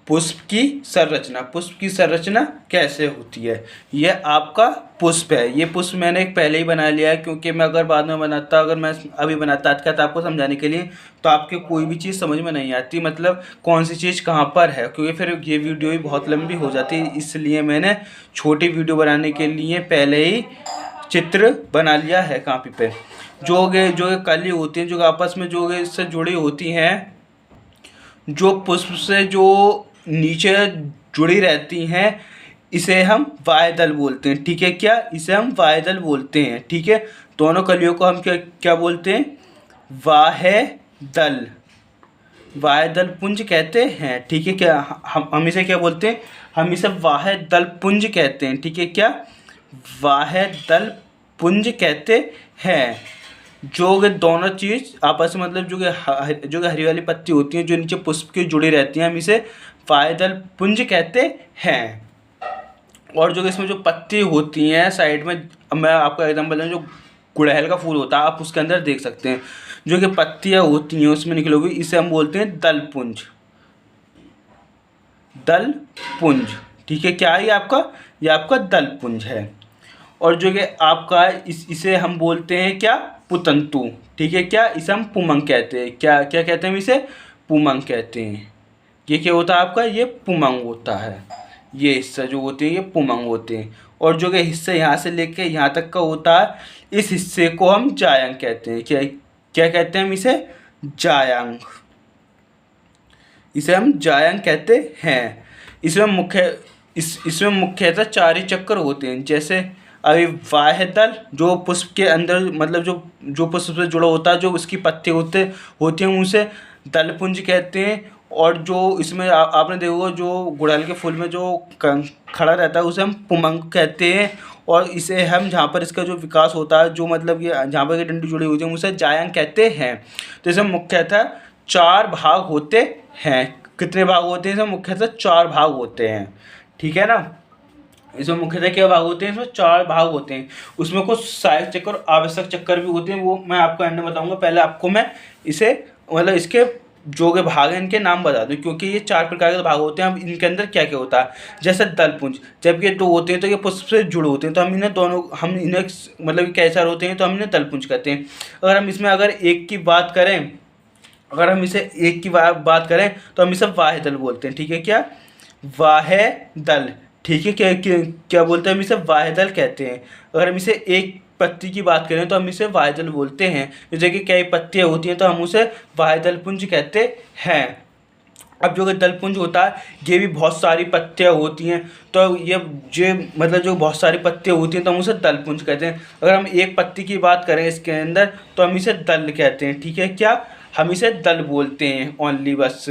पुष्प की संरचना। पुष्प की संरचना कैसे होती है? यह आपका पुष्प है। ये पुष्प मैंने एक पहले ही बना लिया है, क्योंकि मैं अगर बाद में बनाता, अगर मैं अभी बनाता आज का तो आपको समझाने के लिए, तो आपके कोई भी चीज़ समझ में नहीं आती, मतलब कौन सी चीज़ कहाँ पर है, क्योंकि फिर ये वीडियो ही बहुत लंबी हो जाती है। इसलिए मैंने छोटी वीडियो बनाने के लिए पहले ही चित्र बना लिया है कापी पे। जो कली होती हैं, जो आपस में जो इससे जुड़ी होती हैं, जो पुष्प से जो नीचे जुड़ी रहती हैं, इसे हम वायुदल बोलते हैं। ठीक है क्या? इसे हम वायुदल बोलते हैं। ठीक है, दोनों कलियों को हम क्या क्या बोलते हैं? वायुदल, वायुदल पुंज कहते हैं। ठीक है क्या? हम इसे क्या बोलते हैं? हम इसे वायुदल पुंज कहते हैं। ठीक है क्या? वायुदल पुंज कहते हैं। जो कि दोनों चीज़ आपस में, मतलब जो कि हरी वाली पत्ती होती हैं, जो नीचे पुष्प की जुड़ी रहती हैं, हम इसे वायुदल पुंज कहते हैं। और जो कि इसमें जो पत्ती होती हैं साइड में, मैं आपको एग्जाम्पल दूँ, जो गुड़हल का फूल होता है, आप उसके अंदर देख सकते हैं जो कि पत्तियाँ होती हैं उसमें निकली हुई, इसे हम बोलते हैं दल पुंज। दल पुंज। ठीक है क्या? ये आपका दल पुंज है। और जो कि आपका इसे हम बोलते हैं क्या? पुतंतु। ठीक है क्या? इसे हम पुमंग कहते हैं। क्या क्या कहते हैं? हम इसे पुमंग कहते हैं। ये क्या होता है आपका? ये पुमंग होता है। ये हिस्सा जो होते हैं ये पुमंग होते हैं। और जो कि हिस्सा यहाँ से लेके यहाँ तक का होता है, इस हिस्से को हम जायंग कहते हैं। क्या क्या कहते हैं हम इसे? जायंग। इसे हम जायंग कहते हैं। इसमें मुख्यतः 4 ही चक्र होते हैं। जैसे अभी वायुदल जो पुष्प के अंदर, मतलब जो पुष्प से जुड़ा होता है, जो उसकी पत्ती होती हैं, उसे दलपुंज कहते हैं। और जो इसमें आपने देखा होगा, जो गुड़हल के फूल में जो खड़ा रहता है, उसे हम पुमंग कहते हैं। और इसे हम जहाँ पर इसका जो विकास होता है, जो मतलब ये जहाँ पर डंडी जुड़ी होती है, उसे जायंग कहते हैं। तो इसमें मुख्यतः 4 भाग होते हैं। कितने भाग होते हैं? इसमें मुख्यतः 4 भाग होते हैं। ठीक है ना? इसमें मुख्यतः क्या भाग होते हैं? इसमें 4 भाग होते हैं। उसमें कुछ सहायक चक्कर और आवश्यक चक्कर भी होते हैं, वो मैं आपको एंड में बताऊंगा। पहले आपको मैं इसे, मतलब इसके जो के भाग हैं इनके नाम बता दूं, क्योंकि ये 4 प्रकार के भाग होते हैं। अब इनके अंदर क्या क्या होता है? जैसे दलपुंज, जब ये 2 होते हैं तो ये पुष्प से जुड़े होते हैं, तो हम इन्हें मतलब कैसे होते हैं, तो हम इन्हें दलपुंज कहते हैं। अगर हम इसमें अगर एक की बात करें, अगर हम इसे एक की बात करें तो हम इसे वायुदल बोलते हैं। ठीक है क्या? वायुदल। ठीक है क्या बोलते हैं? हम इसे वायुदल कहते हैं। अगर हम इसे एक पत्ती की बात करें तो हम इसे वायुदल बोलते हैं। जैसे कि कई पत्तियाँ होती हैं तो हम उसे वायुदल पुंज कहते हैं। अब जो कि दलपुंज होता है, ये भी बहुत सारी पत्तियाँ होती हैं, तो ये मतलब जो बहुत सारी पत्तियाँ होती हैं तो हम उसे दलपुंज कहते हैं। अगर हम एक पत्ती की बात करें इसके अंदर तो हम इसे दल कहते हैं। ठीक है क्या? हम इसे दल बोलते हैं ओनली, बस।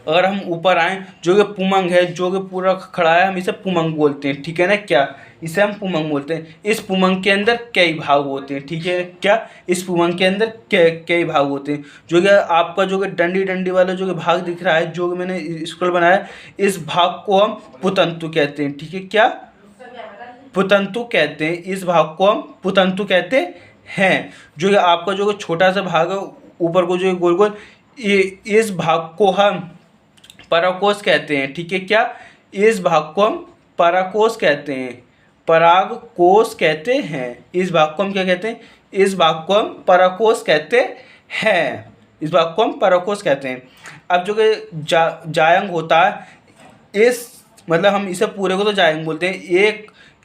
अगर हम ऊपर आएँ, जो कि पुमंग है, जो कि पूरा खड़ा है, हम इसे पुमंग बोलते हैं। ठीक है ना क्या? इसे हम पुमंग बोलते हैं। इस पुमंग के अंदर कई भाग होते हैं। ठीक है क्या? इस पुमंग के अंदर कई भाग होते हैं। जो कि आपका जो कि डंडी वाला जो कि भाग दिख रहा है, जो कि मैंने स्क्रॉल बनाया, इस भाग को हम पुतंतु कहते हैं। ठीक है क्या? पुतंतु कहते हैं। इस भाग को हम पुतंतु कहते हैं। जो कि आपका जो कि छोटा सा भाग है ऊपर को, जो गोल गोल, इस भाग को हम परागकोश कहते हैं। ठीक है क्या? इस भाग को हम परागकोश कहते हैं। परागकोश कहते हैं। इस भाग को हम क्या कहते हैं? इस भाग को हम परागकोश कहते हैं। इस भाग को हम परागकोश कहते हैं। अब जो कि जायंग होता है, इस मतलब हम इसे पूरे को तो जायंग बोलते हैं।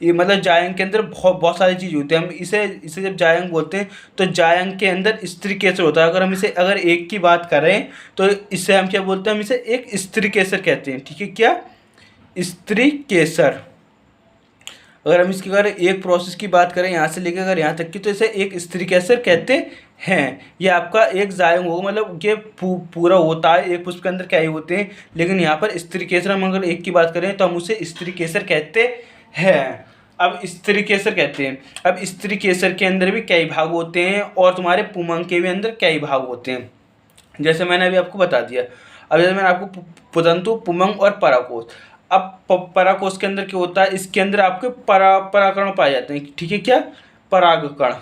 ये मतलब जायंग के अंदर बहुत सारी चीज़ होती है। हम इसे जब जायंग बोलते हैं तो जायंग के अंदर स्त्री केसर होता है। अगर एक की बात करें तो इससे हम क्या बोलते हैं? हम इसे एक स्त्री केसर कहते हैं। ठीक है क्या? स्त्री केसर। अगर हम इसकी एक प्रोसेस की बात करें, यहाँ से लेकर अगर यहाँ तक की, तो इसे एक स्त्री केसर कहते हैं। ये आपका एक जायंग होगा, मतलब ये पूरा होता है। एक पुष्प के अंदर क्या ही होते हैं, लेकिन यहाँ पर स्त्री केसर हम अगर एक की बात करें तो हम उसे स्त्री केसर कहते हैं। अब स्त्री केसर कहते हैं। अब स्त्री केसर के अंदर भी कई भाग होते हैं, और तुम्हारे पुमंग के भी अंदर कई भाग होते हैं, जैसे मैंने अभी आपको बता दिया। अब जैसे मैंने आपको पुतंतु, पुमंग और परागकोश। अब परागकोश के अंदर क्या होता है? इसके अंदर आपके परागकण पाए जाते हैं। ठीक है क्या? परागकण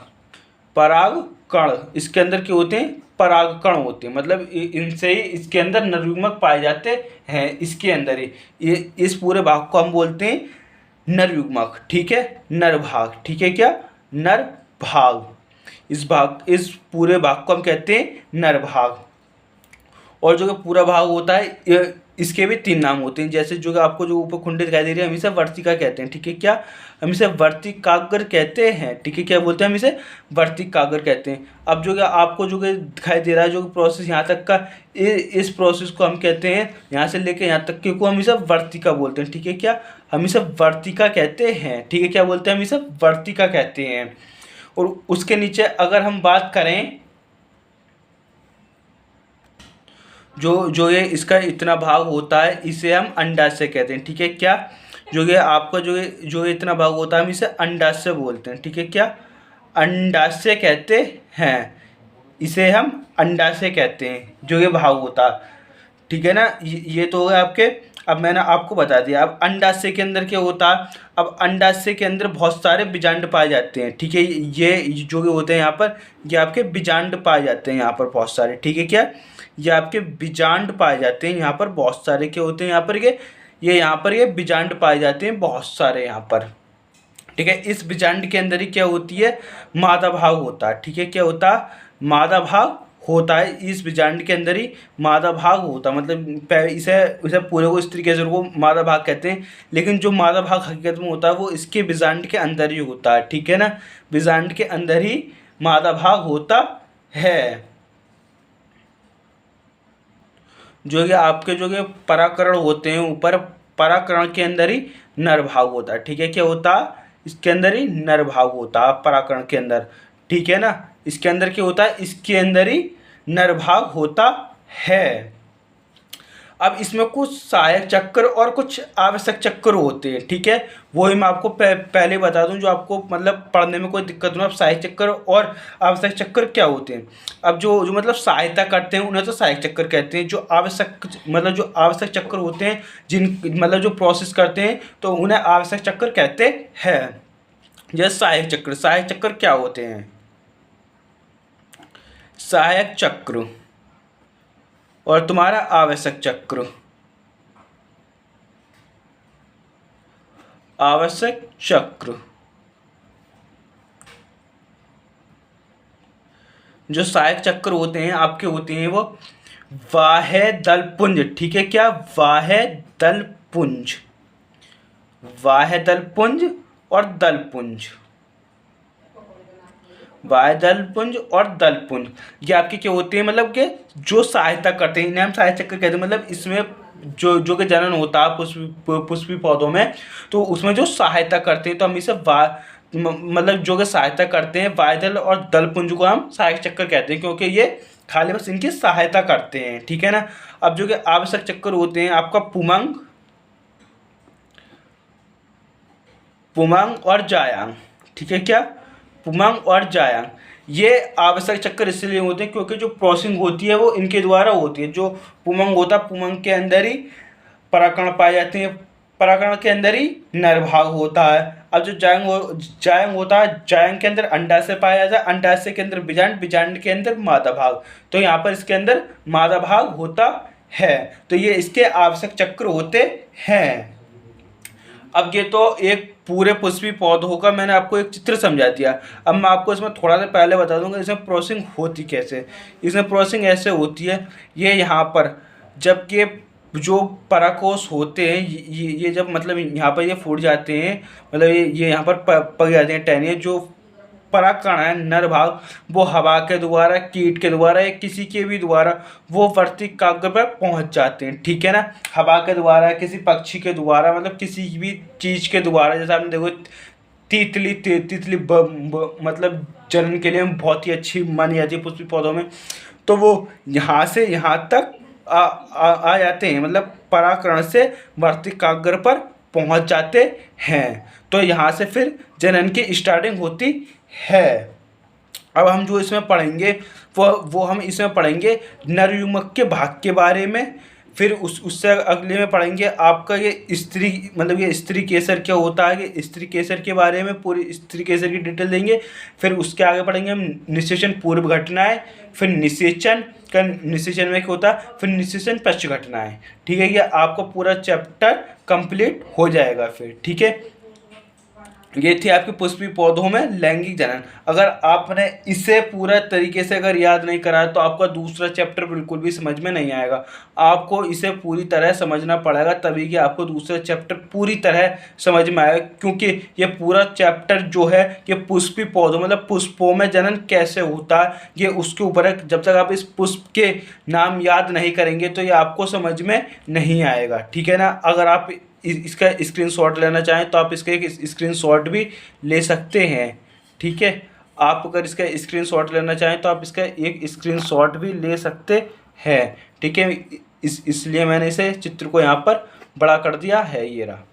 कण, इसके अंदर क्या होते हैं, परागकण होते हैं, मतलब इनसे ही इसके अंदर नरयुग्मक पाए जाते हैं, इसके अंदर ही। ये इस पूरे भाग को हम बोलते हैं नरयुग्मक, ठीक है, नर भाग, ठीक है, क्या, नर भाग। इस पूरे भाग को हम कहते हैं नर भाग। और जो पूरा भाग होता है इसके भी 3 नाम होते हैं, जैसे जो आपको जो ऊपर खुंडी दिखाई दे रही है, हम इसे वर्तिका कहते हैं, ठीक है, क्या, हम इसे वर्तिकाग्र कहते हैं, ठीक है, क्या बोलते हैं, हम इसे वर्तिकाग्र कहते हैं। अब जो आपको जो दिखाई दे रहा है जो प्रोसेस यहाँ तक का, इस प्रोसेस को हम कहते हैं, यहाँ से लेकर यहाँ तक के को हम इसे वर्तिका बोलते हैं, ठीक है, क्या, हम इसे वर्तिका कहते हैं, ठीक है, क्या बोलते हैं, हम इसे वर्तिका कहते हैं। और उसके नीचे अगर हम बात करें, जो ये इसका इतना भाग होता है, इसे हम अंडाशय कहते हैं, ठीक है, क्या, जो ये आपका जो इतना भाग होता है, हम इसे अंडाशय बोलते हैं, ठीक है, क्या, अंडाशय कहते हैं, इसे हम अंडाशय कहते हैं, जो ये भाग होता है, ठीक है ना। ये तो हो गया आपके। अब मैंने आपको बता दिया। अब अंडाशय के अंदर क्या होता है, अब अंडाशय के अंदर बहुत सारे बीजांड पाए जाते हैं, ठीक है, ये जो होते हैं यहाँ पर, ये आपके बीजांड पाए जाते हैं यहाँ पर बहुत सारे, ठीक है, क्या, ये आपके बीजांड पाए जाते हैं यहाँ पर बहुत सारे, क्या होते हैं यहाँ पर, ये यहाँ पर ये बीजांड पाए जाते हैं बहुत सारे यहाँ पर, ठीक है। इस बीजांड के अंदर ही क्या होती है, मादा भाग होता है, ठीक है, क्या होता है, मादा भाग होता है। इस बीजांड के अंदर ही मादा भाग होता है, मतलब इसे पूरे को इस तरीके से वो मादा भाग कहते हैं, लेकिन जो मादा भाग हकीकत में होता है वो इसके बीजांड के अंदर ही होता है, ठीक है ना, बीजांड के अंदर ही मादा भाग होता है। जो कि आपके जो कि पराकरण होते हैं ऊपर, पराकरण के अंदर ही नर भाग होता है, ठीक है, क्या होता है, इसके अंदर ही नर भाग होता है पराकरण के अंदर, ठीक है ना, इसके अंदर क्या होता है, इसके अंदर ही नर भाग होता है। अब इसमें कुछ सहायक चक्र और कुछ आवश्यक चक्र होते हैं, ठीक है, वही मैं आपको पहले बता दूं, जो आपको मतलब पढ़ने में कोई दिक्कत ना। अब सहायक चक्र और आवश्यक चक्र क्या होते हैं। अब जो मतलब सहायता करते हैं उन्हें तो सहायक चक्र कहते हैं, जो आवश्यक चक्र होते हैं, मतलब जो प्रोसेस करते हैं तो उन्हें आवश्यक चक्र कहते हैं। जैसे सहायक चक्र क्या होते हैं, सहायक चक्र और तुम्हारा आवश्यक चक्र। जो सहायक चक्र होते हैं आपके होते हैं वो बाह्य दलपुंज, ठीक है, क्या, बाह्य दलपुंज और दलपुंज, बाह्य दलपुंज और दलपुंज, ये आपके क्या होते हैं, मतलब कि जो सहायता करते हैं, इन्हें हम सहायक चक्र कहते हैं। मतलब इसमें जो कि जनन होता है पुष्पी पौधों में, तो उसमें जो सहायता करते हैं तो हम इसे मतलब जो कि सहायता करते हैं बाह्यदल और दलपुंज को हम सहायक चक्र कहते हैं, क्योंकि ये खाली बस इनकी सहायता करते हैं, ठीक है ना। अब जो कि आवश्यक चक्र होते हैं आपका पुमंग और जायांग, ठीक है, क्या, पुमंग और जायांग। ये आवश्यक चक्र इसलिए होते हैं क्योंकि जो प्रोसेसिंग होती है वो इनके द्वारा होती है। जो पुमंग होता है, पुमंग के अंदर ही पराकण पाए जाते हैं, पराकण के अंदर ही नर भाग होता है। अब जो जायांग होता है, जायांग के अंदर अंडाशय पाया जाता है, अंडाशय के अंदर बीजांड के अंदर मादा भाग, तो यहाँ पर इसके अंदर मादा भाग होता है। तो ये इसके आवश्यक चक्र होते हैं। अब ये तो एक पूरे पुष्पी पौधों का मैंने आपको एक चित्र समझा दिया। अब मैं आपको इसमें थोड़ा सा पहले बता दूंगा इसमें प्रोसेसिंग होती कैसे। इसमें प्रोसेसिंग ऐसे होती है, ये यहाँ पर जब ये जो पराकोष होते हैं ये जब मतलब यहाँ पर ये फूट जाते हैं, मतलब ये यहाँ पर पक जाते हैं टहनियाँ। जो परागकण है नर भाग, वो हवा के द्वारा, कीट के द्वारा या किसी के भी द्वारा वो वर्तिकाग्र पर पहुंच जाते हैं, ठीक है ना। हवा के द्वारा, किसी पक्षी के द्वारा, मतलब किसी भी चीज़ के द्वारा। जैसे आपने देखो तितली मतलब जनन के लिए बहुत ही अच्छी मानी जाती है पुष्पी पौधों में, तो वो यहाँ से यहाँ तक आ जाते हैं, मतलब परागकण से वर्तिकाग्र पर पहुंच जाते हैं। तो यहाँ से फिर जनन की स्टार्टिंग होती है। अब हम जो इसमें पढ़ेंगे वो हम इसमें पढ़ेंगे नर युग्मक के भाग के बारे में, फिर उससे अगले में पढ़ेंगे आपका ये स्त्री, मतलब ये स्त्री केसर क्या होता है, ये स्त्री केसर के बारे में पूरी स्त्री केसर की डिटेल देंगे। फिर उसके आगे पढ़ेंगे हम निषेचन पूर्व घटनाएं, फिर निषेचन का निषेचन में क्या होता है, फिर निषेचन पश्च घटनाएं। ठीक है, ये आपका पूरा चैप्टर कंप्लीट हो जाएगा फिर। ठीक है, ये थी आपके पुष्पी पौधों में लैंगिक जनन। अगर आपने इसे पूरा तरीके से अगर याद नहीं करा तो आपका दूसरा चैप्टर बिल्कुल भी समझ में नहीं आएगा। आपको इसे पूरी तरह समझना पड़ेगा, तभी कि आपको दूसरा चैप्टर पूरी तरह समझ में आएगा, क्योंकि ये पूरा चैप्टर जो है ये पुष्पी पौधों मतलब पुष्पों में जनन कैसे होता है ये उसके ऊपर है। जब तक आप इस पुष्प के नाम याद नहीं करेंगे तो ये आपको समझ में नहीं आएगा। ठीक है ना। अगर आप इसका स्क्रीनशॉट लेना चाहें तो आप इसका एक स्क्रीनशॉट भी ले सकते हैं। ठीक है, आप अगर इसका स्क्रीनशॉट लेना चाहें तो आप इसका एक स्क्रीनशॉट भी ले सकते हैं। ठीक है, इसलिए मैंने इसे चित्र को यहाँ पर बड़ा कर दिया है, ये रहा।